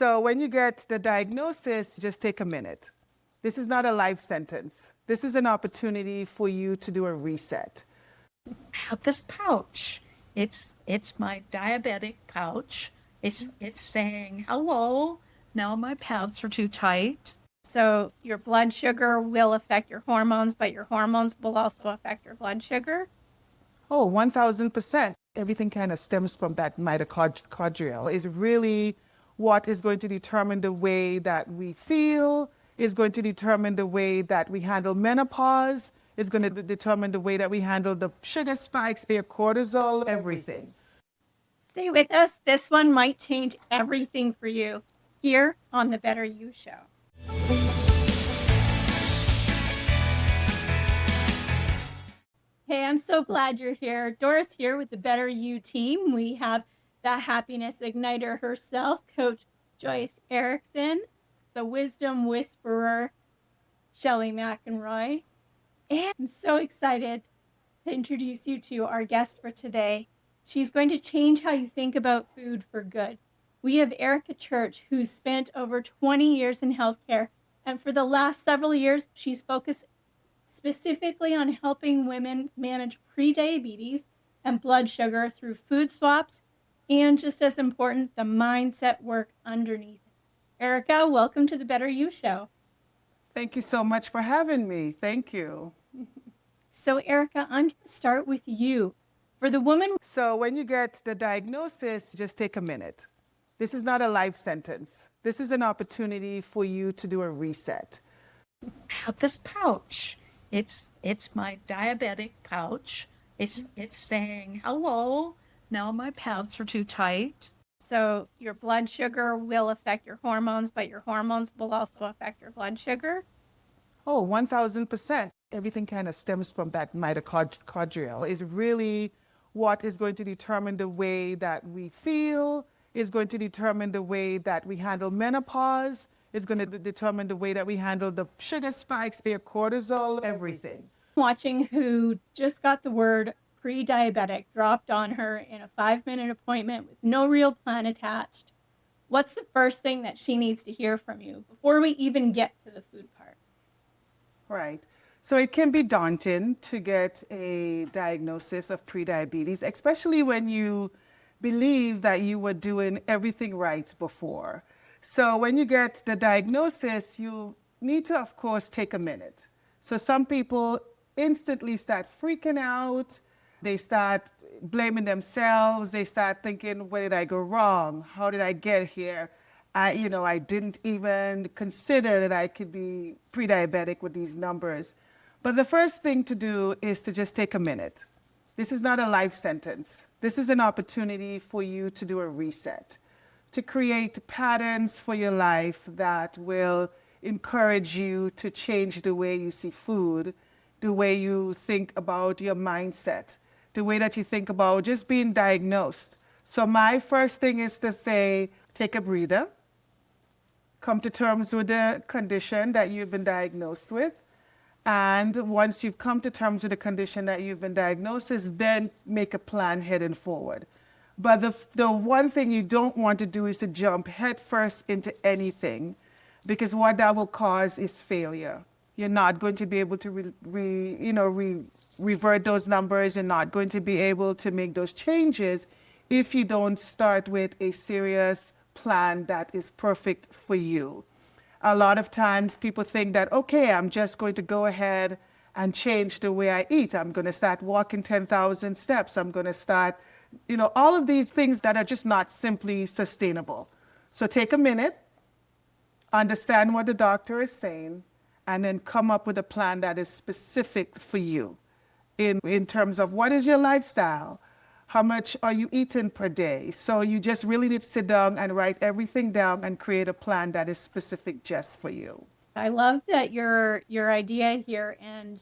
So when you get the diagnosis, just take a minute. This is not a life sentence. This is an opportunity for you to do a reset. I have this pouch. It's my diabetic pouch. It's saying, hello, now my pads are too tight. So your blood sugar will affect your hormones, but your hormones will also affect your blood sugar. Oh, 1000%. Everything kind of stems from that mitochondrial is really what is going to determine the way that we feel, is going to determine the way that we handle menopause, is going to determine the way that we handle the sugar spikes, their cortisol, everything. Stay with us. This one might change everything for you here on the Better You Show. Hey, I'm so glad you're here. Doris here with the Better You team. We have the happiness igniter herself, Coach Joyce Erickson, the wisdom whisperer, Shelley McEnroy. And I'm so excited to introduce you to our guest for today. She's going to change how you think about food for good. We have Erica Church, who's spent over 20 years in healthcare. And for the last several years, she's focused specifically on helping women manage prediabetes and blood sugar through food swaps, and just as important, the mindset work underneath it. Erica, welcome to the Better You Show. Thank you so much for having me. Thank you. So Erica, I'm going to start with you. For the woman, So when you get the diagnosis, just take a minute. This is not a life sentence. This is an opportunity for you to do a reset. I have this pouch. It's my diabetic pouch. It's saying, hello, now my pads are too tight. so your blood sugar will affect your hormones, but your hormones will also affect your blood sugar. Oh, 1000%. Everything kind of stems from that mitochondrial is really what is going to determine the way that we feel, is going to determine the way that we handle menopause, is going to determine the way that we handle the sugar spikes, their cortisol, everything. Watching who just got the word pre-diabetic dropped on her in a 5-minute appointment with no real plan attached. What's the first thing that she needs to hear from you before we even get to the food part? Right. So it can be daunting to get a diagnosis of prediabetes, especially when you believe that you were doing everything right before. So when you get the diagnosis, you need to, of course, take a minute. So some people instantly start freaking out. They start blaming themselves. They start thinking, where did I go wrong? How did I get here? I didn't even consider that I could be pre-diabetic with these numbers. But the first thing to do is to just take a minute. This is not a life sentence. This is an opportunity for you to do a reset, to create patterns for your life that will encourage you to change the way you see food, the way you think about your mindset, the way that you think about just being diagnosed. So my first thing is to say, take a breather, come to terms with the condition that you've been diagnosed with. And once you've come to terms with the condition that you've been diagnosed with, then make a plan heading forward. But the one thing you don't want to do is to jump headfirst into anything, because what that will cause is failure. You're not going to be able to revert those numbers. You're not going to be able to make those changes if you don't start with a serious plan that is perfect for you. A lot of times people think that, okay, I'm just going to go ahead and change the way I eat. I'm going to start walking 10,000 steps. I'm going to start, all of these things that are just not simply sustainable. So take a minute, understand what the doctor is saying, and then come up with a plan that is specific for you in terms of what is your lifestyle, how much are you eating per day. So you just really need to sit down and write everything down and create a plan that is specific just for you. I love that your idea here and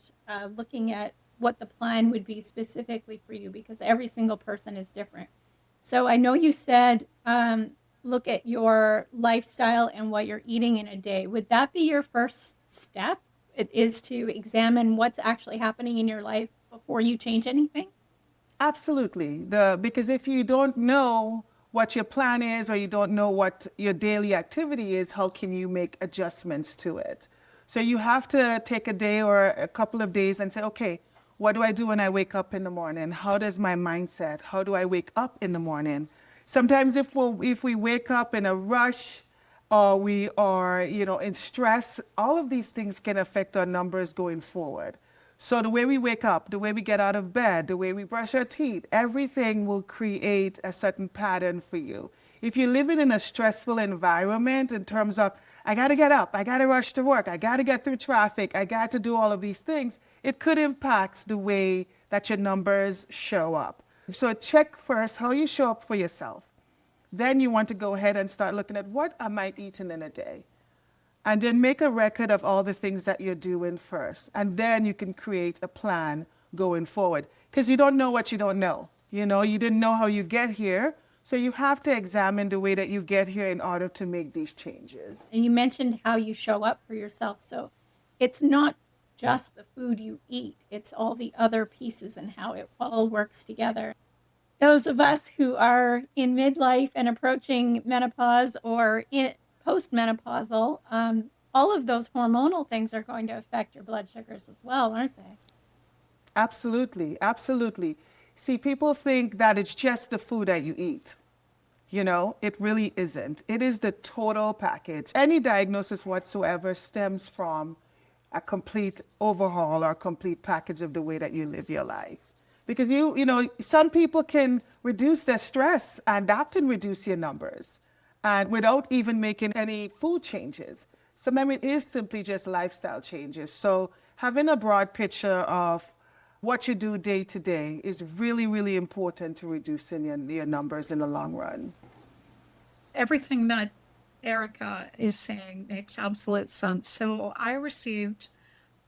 looking at what the plan would be specifically for you, because every single person is different. So I know you said look at your lifestyle and what you're eating in a day. Would that be your first step? It is to examine what's actually happening in your life before you change anything? Absolutely. Because if you don't know what your plan is, or you don't know what your daily activity is, how can you make adjustments to it? So you have to take a day or a couple of days and say, okay, what do I do when I wake up in the morning? How does my mindset? How do I wake up in the morning? Sometimes if we wake up in a rush or we are, in stress, all of these things can affect our numbers going forward. So the way we wake up, the way we get out of bed, the way we brush our teeth, everything will create a certain pattern for you. If you're living in a stressful environment in terms of, I got to get up, I got to rush to work, I got to get through traffic, I got to do all of these things, it could impact the way that your numbers show up. So check first how you show up for yourself. Then you want to go ahead and start looking at what am I eating in a day? And then make a record of all the things that you're doing first. And then you can create a plan going forward. Because you don't know what you don't know. You didn't know how you get here. So you have to examine the way that you get here in order to make these changes. And you mentioned how you show up for yourself. So it's not just the food you eat, it's all the other pieces and how it all works together. Those of us who are in midlife and approaching menopause or in postmenopausal, all of those hormonal things are going to affect your blood sugars as well, aren't they? Absolutely, absolutely. See, people think that it's just the food that you eat. It really isn't. It is the total package. Any diagnosis whatsoever stems from a complete overhaul or a complete package of the way that you live your life. Because some people can reduce their stress and that can reduce your numbers and without even making any food changes. Sometimes it is simply just lifestyle changes. So having a broad picture of what you do day to day is really, really important to reducing your numbers in the long run. Everything that Erica is saying makes absolute sense. So I received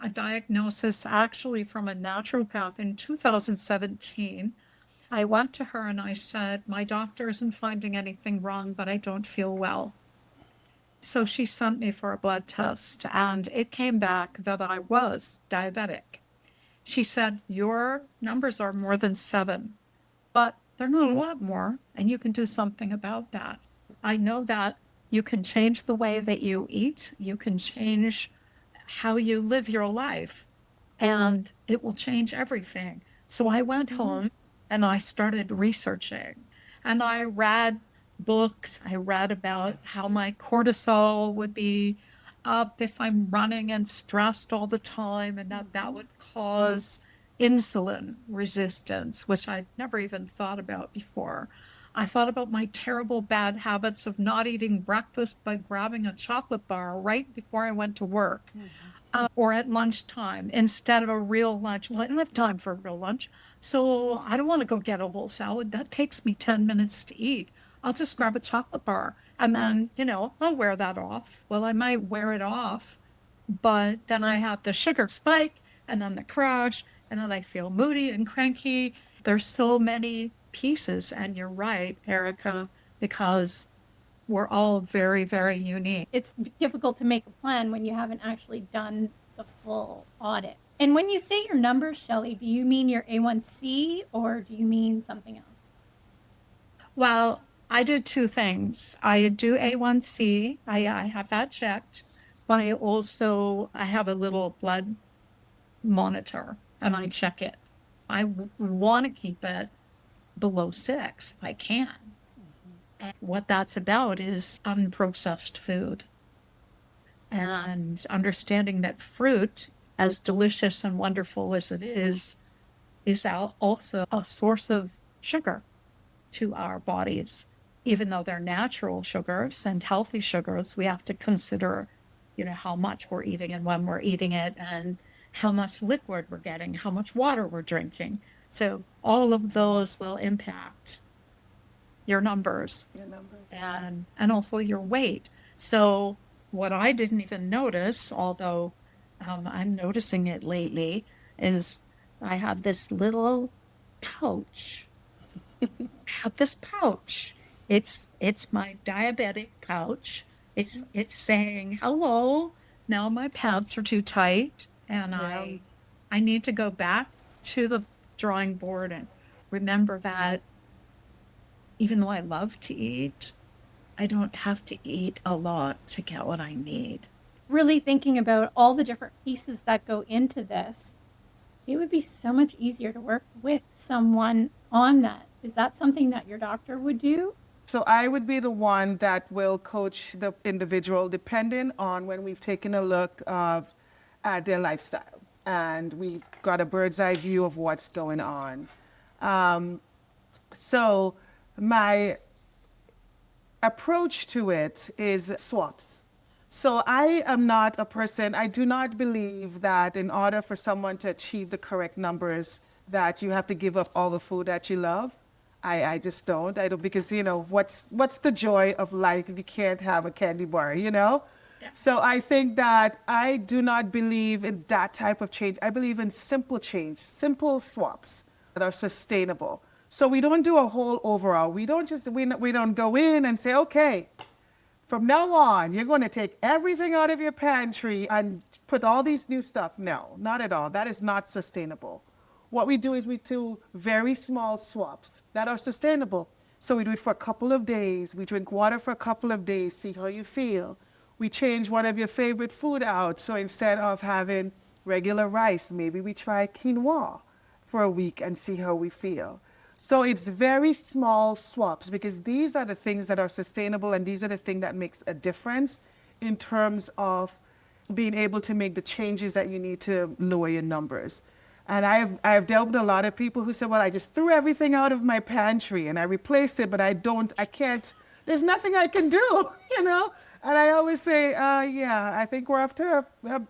a diagnosis actually from a naturopath in 2017. I went to her and I said, my doctor isn't finding anything wrong, but I don't feel well. So she sent me for a blood test and it came back that I was diabetic. She said, your numbers are more than 7, but they're not a lot more, and you can do something about that. I know that you can change the way that you eat, you can change how you live your life, and it will change everything. So I went home and I started researching, and I read books. I read about how my cortisol would be up if I'm running and stressed all the time, and that would cause insulin resistance, which I'd never even thought about before. I thought about my terrible bad habits of not eating breakfast by grabbing a chocolate bar right before I went to work. Or at lunchtime instead of a real lunch. Well, I don't have time for a real lunch, so I don't want to go get a whole salad. That takes me 10 minutes to eat. I'll just grab a chocolate bar and then, I'll wear that off. Well, I might wear it off, but then I have the sugar spike and then the crash, and then I feel moody and cranky. There's so many pieces, and you're right, Erica, because we're all very, very unique. It's difficult to make a plan when you haven't actually done the full audit. And when you say your numbers, Shelley, do you mean your A1C or do you mean something else? Well, I do 2 things. I do A1C, I have that checked, but I have a little blood monitor and I check it. I want to keep it below 6 if I can. And what that's about is unprocessed food and understanding that fruit, as delicious and wonderful as it is also a source of sugar to our bodies. Even though they're natural sugars and healthy sugars, we have to consider, how much we're eating and when we're eating it and how much liquid we're getting, how much water we're drinking. So all of those will impact your numbers and also your weight. So what I didn't even notice, although I'm noticing it lately, is I have this little pouch. It's my diabetic pouch. It's saying, hello, now my pants are too tight and I need to go back to the drawing board and remember that even though I love to eat, I don't have to eat a lot to get what I need. Really thinking about all the different pieces that go into this, it would be so much easier to work with someone on that. Is that something that your doctor would do? So I would be the one that will coach the individual depending on when we've taken a look at their lifestyle and we've got a bird's eye view of what's going on. So my approach to it is swaps. So I am not a person, I do not believe that in order for someone to achieve the correct numbers that you have to give up all the food that you love. I just don't. I don't, because, you know, what's the joy of life if you can't have a candy bar, you know? Yeah. So I think that I do not believe in that type of change. I believe in simple change, simple swaps that are sustainable. So we don't do a whole overhaul. We don't go in and say, okay, from now on, you're going to take everything out of your pantry and put all these new stuff. No, not at all. That is not sustainable. What we do is we do very small swaps that are sustainable. So we do it for a couple of days. We drink water for a couple of days, see how you feel. We change one of your favorite food out. So instead of having regular rice, maybe we try quinoa for a week and see how we feel. So it's very small swaps because these are the things that are sustainable and these are the things that makes a difference in terms of being able to make the changes that you need to lower your numbers. And I have dealt with a lot of people who said, well, I just threw everything out of my pantry and I replaced it, but I can't, there's nothing I can do, you know? And I always say, yeah, I think we're after, we're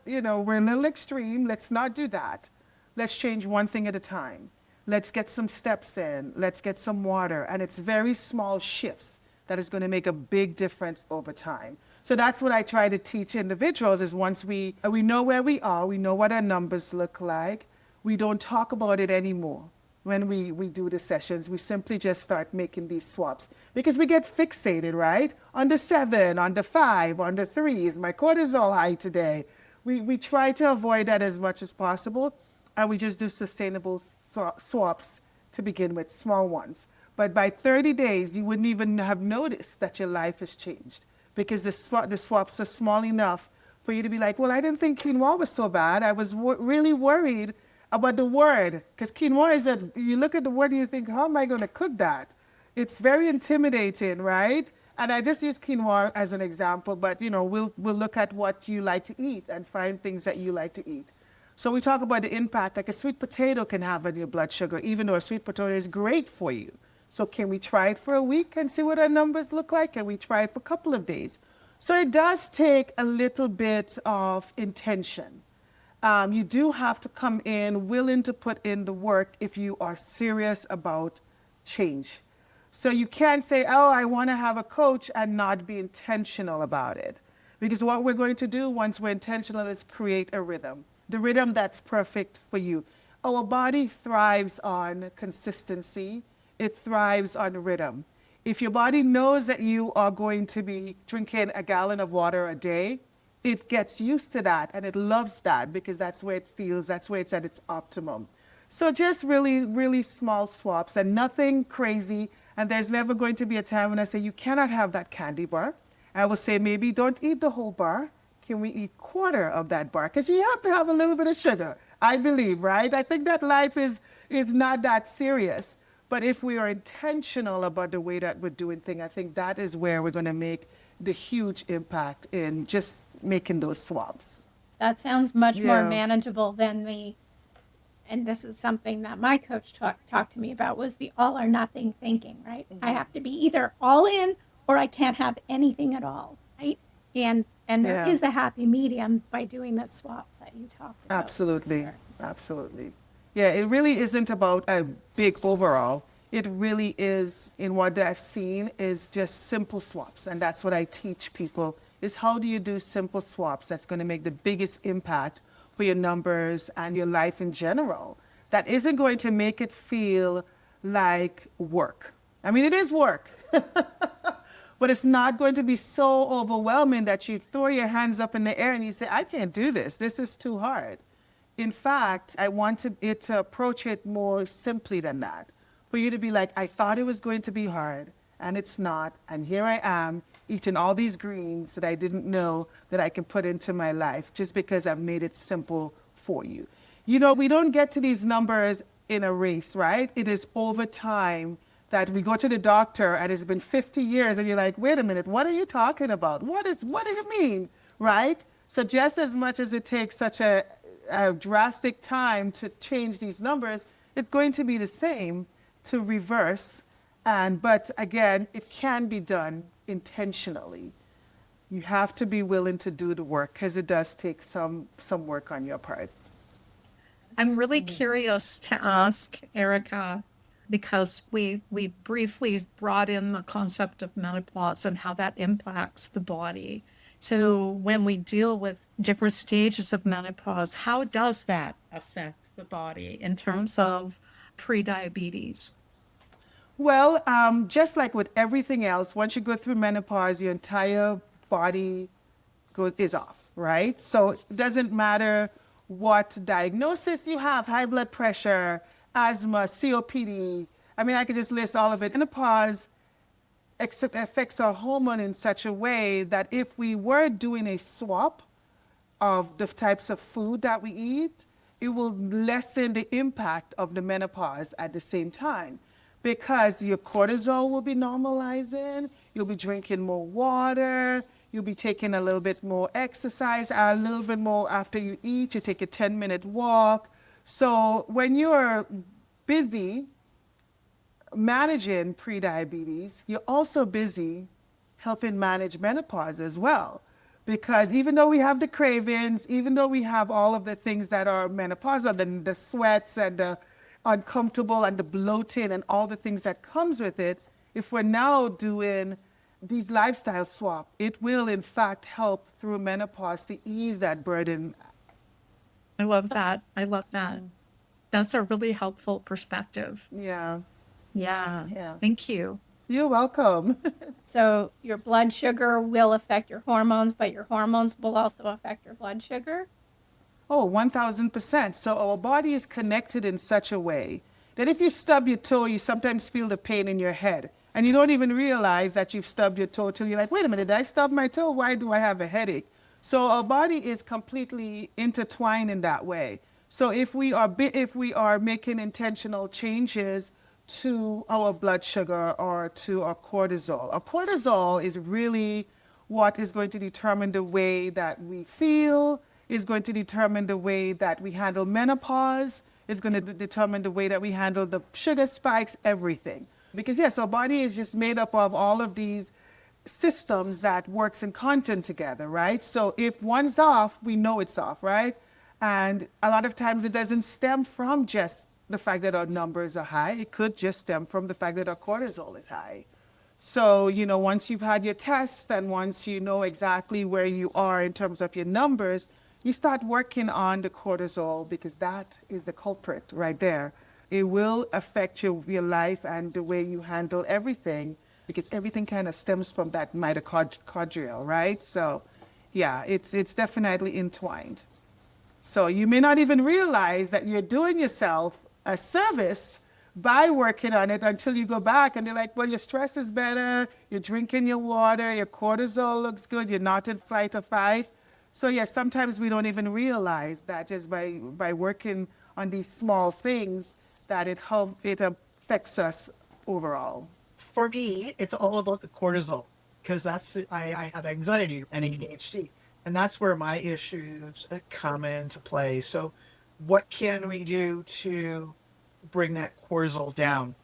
a little extreme. Let's not do that. Let's change one thing at a time. Let's get some steps in. Let's get some water. And it's very small shifts that is going to make a big difference over time. So that's what I try to teach individuals is once we know where we are, we know what our numbers look like, we don't talk about it anymore. When we do the sessions, we simply just start making these swaps because we get fixated, right? On the 7, on the 5, on the 3, is my cortisol high today? We try to avoid that as much as possible, and we just do sustainable swaps to begin with, small ones. But by 30 days, you wouldn't even have noticed that your life has changed because the swaps are small enough for you to be like, well, I didn't think quinoa was so bad. I was really worried about the word, because quinoa is you look at the word and you think, how am I going to cook that? It's very intimidating, right? And I just use quinoa as an example, but we'll look at what you like to eat and find things that you like to eat. So we talk about the impact like a sweet potato can have on your blood sugar, even though a sweet potato is great for you. So can we try it for a week and see what our numbers look like? Can we try it for a couple of days? So it does take a little bit of intention. You do have to come in willing to put in the work if you are serious about change. So you can't say, oh, I want to have a coach and not be intentional about it. Because what we're going to do once we're intentional is create a rhythm, the rhythm that's perfect for you. Our body thrives on consistency. It thrives on rhythm. If your body knows that you are going to be drinking a gallon of water a day, it gets used to that and it loves that because that's where it feels, that's where it's at its optimum. So just really, really small swaps and nothing crazy. And there's never going to be a time when I say, you cannot have that candy bar. I will say, maybe don't eat the whole bar. Can we eat quarter of that bar? Because you have to have a little bit of sugar, I believe, right? I think that life is not that serious. But if we are intentional about the way that we're doing things, I think that is where we're going to make the huge impact in just making those swaps. That sounds much more Yeah. manageable than and this is something that my coach talked to me about, was the all or nothing thinking, right? I have to be either all in or I can't have anything at all, right? And there Yeah. is a happy medium by doing the swaps that you talked about. Absolutely. Absolutely. Yeah, it really isn't about a big overall. It really is, in what I've seen, is just simple swaps. And that's what I teach people, is how do you do simple swaps that's going to make the biggest impact for your numbers and your life in general. That isn't going to make it feel like work. I mean, it is work. But it's not going to be so overwhelming that you throw your hands up in the air and you say, I can't do this. This is too hard. In fact, I want it to approach it more simply than that. For you to be like, I thought it was going to be hard. and it's not. And here I am eating all these greens that I didn't know that I can put into my life just because I've made it simple for you. You know, we don't get to these numbers in a race, right? It is over time that we go to the doctor and it's been 50 years and you're like, wait a minute, what are you talking about? What do you mean, right? So just as much as it takes such a drastic time to change these numbers, it's going to be the same to reverse. But again, it can be done intentionally. You have to be willing to do the work because it does take some work on your part. I'm really curious to ask Erica, because we briefly brought in the concept of menopause and how that impacts the body. So when we deal with different stages of menopause, how does that affect the body in terms of prediabetes? Well, just like with everything else, once you go through menopause, your entire body is off, right? So it doesn't matter what diagnosis you have, high blood pressure, asthma, COPD. I mean, I could just list all of it. Menopause affects our hormone in such a way that if we were doing a swap of the types of food that we eat, it will lessen the impact of the menopause at the same time, because your cortisol will be normalizing, you'll be drinking more water, you'll be taking a little bit more exercise, a little bit more after you eat, you take a 10-minute walk. So when you're busy managing prediabetes, you're also busy helping manage menopause as well. Because even though we have the cravings, even though we have all of the things that are menopausal, the sweats and the uncomfortable and the bloating and all the things that comes with it, if we're now doing these lifestyle swap, it will in fact help through menopause to ease that burden. I love that. I love that. That's a really helpful perspective. Yeah. Yeah. Thank you. You're welcome. So your blood sugar will affect your hormones, but your hormones will also affect your blood sugar. Oh, 1000%. So our body is connected in such a way that if you stub your toe, you sometimes feel the pain in your head. And you don't even realize that you've stubbed your toe till you're like, wait a minute, did I stub my toe? Why do I have a headache? So our body is completely intertwined in that way. So if we are making intentional changes to our blood sugar or to our cortisol is really what is going to determine the way that we feel, is going to determine the way that we handle menopause, it's going to determine the way that we handle the sugar spikes, everything. Because yes, our body is just made up of all of these systems that works in content together, right? So if one's off, we know it's off, right? And a lot of times it doesn't stem from just the fact that our numbers are high. It could just stem from the fact that our cortisol is high. So, once you've had your tests and once you know exactly where you are in terms of your numbers, you start working on the cortisol, because that is the culprit right there. It will affect your life and the way you handle everything, because everything kind of stems from that mitochondrial, right? So, yeah, it's definitely entwined. So you may not even realize that you're doing yourself a service by working on it until you go back and they're like, well, your stress is better, you're drinking your water, your cortisol looks good, you're not in fight or fight. So yeah, sometimes we don't even realize that just by working on these small things that it affects us overall. For me, it's all about the cortisol, because I have anxiety and ADHD, and that's where my issues come into play. So what can we do to bring that cortisol down?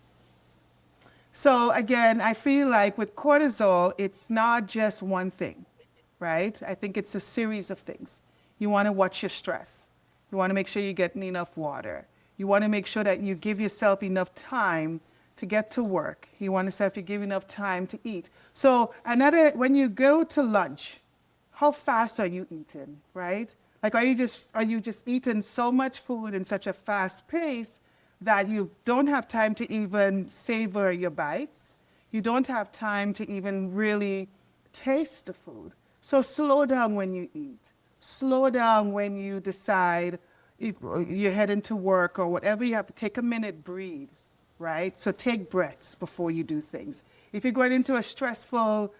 So again, I feel like with cortisol, it's not just one thing, right? I think it's a series of things. You want to watch your stress. You want to make sure you're getting enough water. You want to make sure that you give yourself enough time to get to work. You want to give enough time to eat. So when you go to lunch, how fast are you eating, right? Like, are you just eating so much food in such a fast pace that you don't have time to even savor your bites? You don't have time to even really taste the food. So slow down when you eat. Slow down when you decide if you're heading to work or whatever. You have to take a minute, breathe, right? So take breaths before you do things. If you're going into a stressful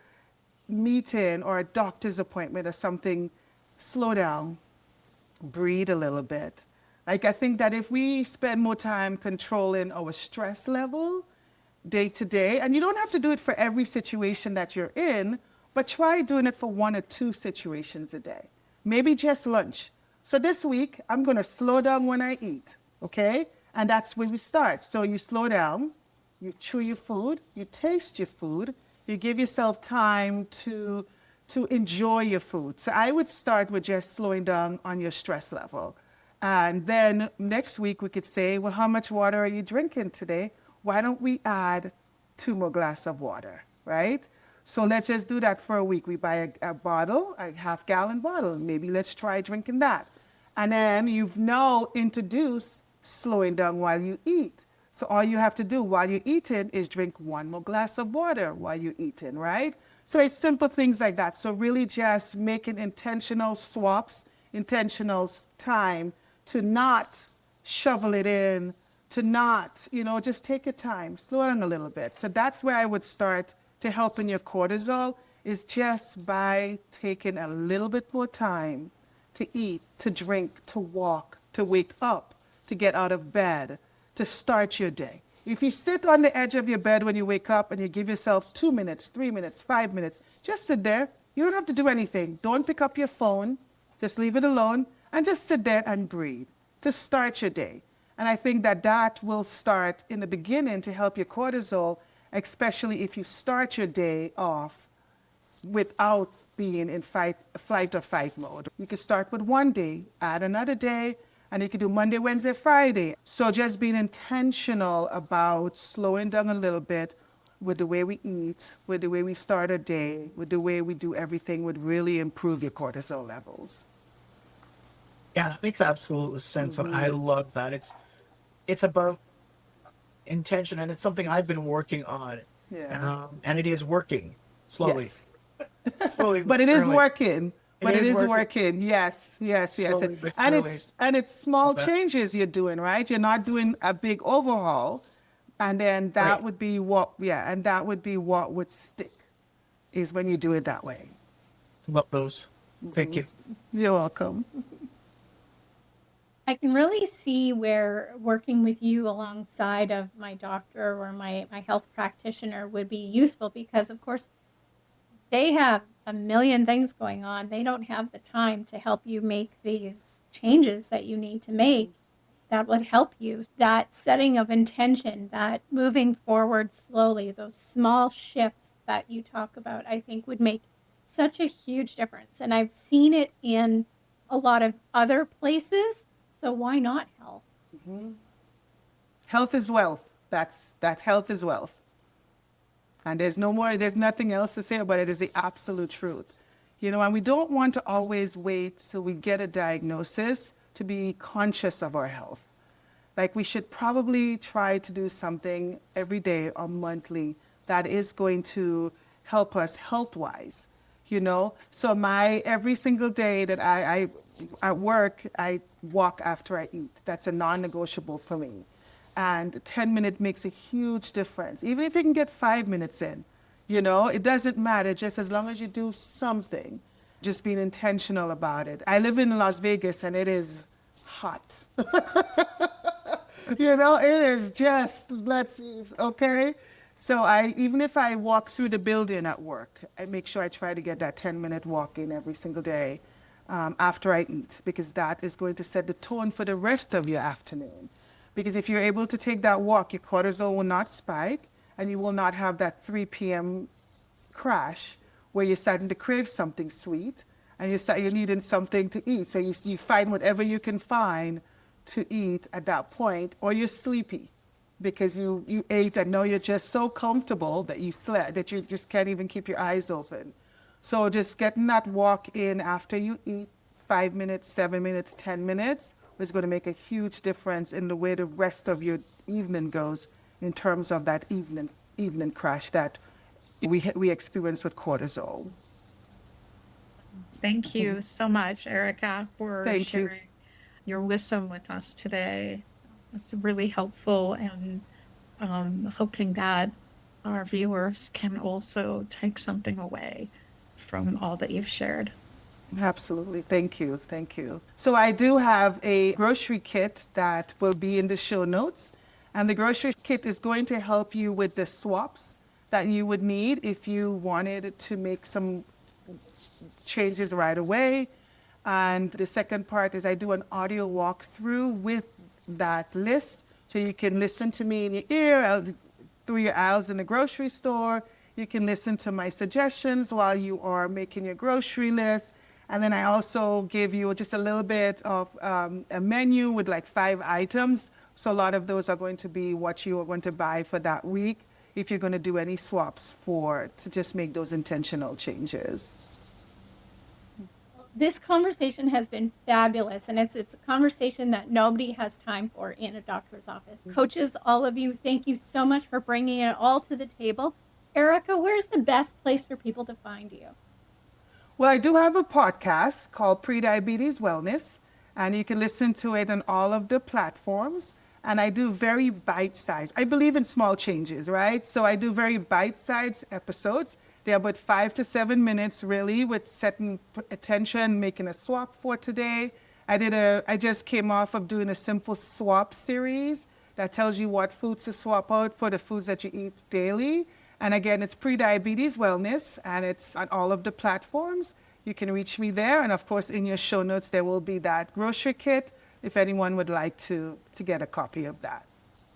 meeting or a doctor's appointment or something, slow down, breathe a little bit. Like, I think that if we spend more time controlling our stress level day to day, and you don't have to do it for every situation that you're in, but try doing it for 1 or 2 situations a day. Maybe just lunch. So this week, I'm going to slow down when I eat, okay? And that's where we start. So you slow down, you chew your food, you taste your food, you give yourself time to enjoy your food. So I would start with just slowing down on your stress level. And then next week we could say, well, how much water are you drinking today? Why don't we add 2 more glasses of water, right? So let's just do that for a week. We buy a bottle, a half-gallon bottle. Maybe let's try drinking that. And then you've now introduced slowing down while you eat. So all you have to do while you're eating is drink 1 more glass of water while you're eating, right? So it's simple things like that. So really just making intentional swaps, intentional time to not shovel it in, to not, just take your time, slow down a little bit. So that's where I would start to help in your cortisol, is just by taking a little bit more time to eat, to drink, to walk, to wake up, to get out of bed, to start your day. If you sit on the edge of your bed when you wake up and you give yourself 2 minutes, 3 minutes, 5 minutes, just sit there. You don't have to do anything. Don't pick up your phone. Just leave it alone and just sit there and breathe to start your day. And I think that that will start in the beginning to help your cortisol, especially if you start your day off without being in flight or fight mode. You can start with 1 day, add another day, and you can do Monday, Wednesday, Friday. So just being intentional about slowing down a little bit with the way we eat, with the way we start a day, with the way we do everything would really improve your cortisol levels. Yeah, that makes absolute sense. And I love that. It's about intention, and it's something I've been working on. Yeah. And it is working slowly. Yes. Slowly, But it is surely. working. But it is working. Yes. Slowly but And it's small Okay. changes you're doing, right? You're not doing a big overhaul. And then that Right. would be what would stick, is when you do it that way. Love those. Thank you. You're welcome. I can really see where working with you alongside of my doctor or my health practitioner would be useful, because of course they have a million things going on. They don't have the time to help you make these changes that you need to make that would help you. That setting of intention, that moving forward slowly, those small shifts that you talk about, I think would make such a huge difference. And I've seen it in a lot of other places. So why not health? Health is wealth. That health is wealth. And there's nothing else to say about it. It's the absolute truth. And we don't want to always wait till we get a diagnosis to be conscious of our health. Like, we should probably try to do something every day or monthly that is going to help us health-wise. So every single day that I at work, I walk after I eat. That's a non-negotiable for me. And 10 minutes makes a huge difference. Even if you can get 5 minutes in, it doesn't matter, just as long as you do something, just being intentional about it. I live in Las Vegas and it is hot. It is just, okay? So even if I walk through the building at work, I make sure I try to get that 10-minute walk in every single day after I eat, because that is going to set the tone for the rest of your afternoon. Because if you're able to take that walk, your cortisol will not spike, and you will not have that 3 p.m. crash where you're starting to crave something sweet, and you're needing something to eat. So you find whatever you can find to eat at that point, or you're sleepy because you ate and now you're just so comfortable that you slept, that you just can't even keep your eyes open. So just getting that walk in after you eat, 5 minutes, 7 minutes, 10 minutes, is going to make a huge difference in the way the rest of your evening goes in terms of that evening crash that we experience with cortisol. Thank you so much, Erica, for Thank you. sharing your wisdom with us today. It's really helpful, and hoping that our viewers can also take something away from all that you've shared. Absolutely. Thank you. Thank you. So I do have a grocery kit that will be in the show notes. And the grocery kit is going to help you with the swaps that you would need if you wanted to make some changes right away. And the second part is I do an audio walkthrough with that list. So you can listen to me in your ear through your aisles in the grocery store. You can listen to my suggestions while you are making your grocery list. And then I also give you just a little bit of a menu with like 5 items. So a lot of those are going to be what you are going to buy for that week if you're going to do any swaps to just make those intentional changes. This conversation has been fabulous, and it's a conversation that nobody has time for in a doctor's office. Coaches, all of you, thank you so much for bringing it all to the table. Erica, where's the best place for people to find you? Well, I do have a podcast called Prediabetes Wellness, and you can listen to it on all of the platforms. And I do very bite-sized. I believe in small changes, right? So I do very bite-sized episodes. They're about 5 to 7 minutes, really, with setting attention, making a swap for today. I just came off of doing a simple swap series that tells you what foods to swap out for the foods that you eat daily. And again, it's Prediabetes Wellness, and it's on all of the platforms. You can reach me there. And of course, in your show notes, there will be that grocery kit if anyone would like to get a copy of that.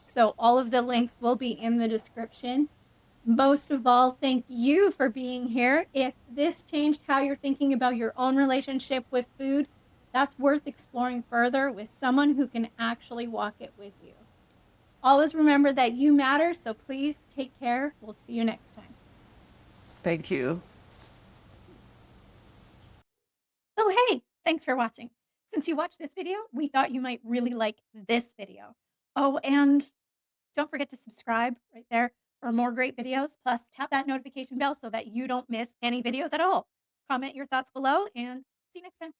So all of the links will be in the description. Most of all, thank you for being here. If this changed how you're thinking about your own relationship with food, that's worth exploring further with someone who can actually walk it with you. Always remember that you matter, so please take care. We'll see you next time. Thank you. So hey, thanks for watching. Since you watched this video, we thought you might really like this video. Oh, and don't forget to subscribe right there for more great videos. Plus, tap that notification bell so that you don't miss any videos at all. Comment your thoughts below and see you next time.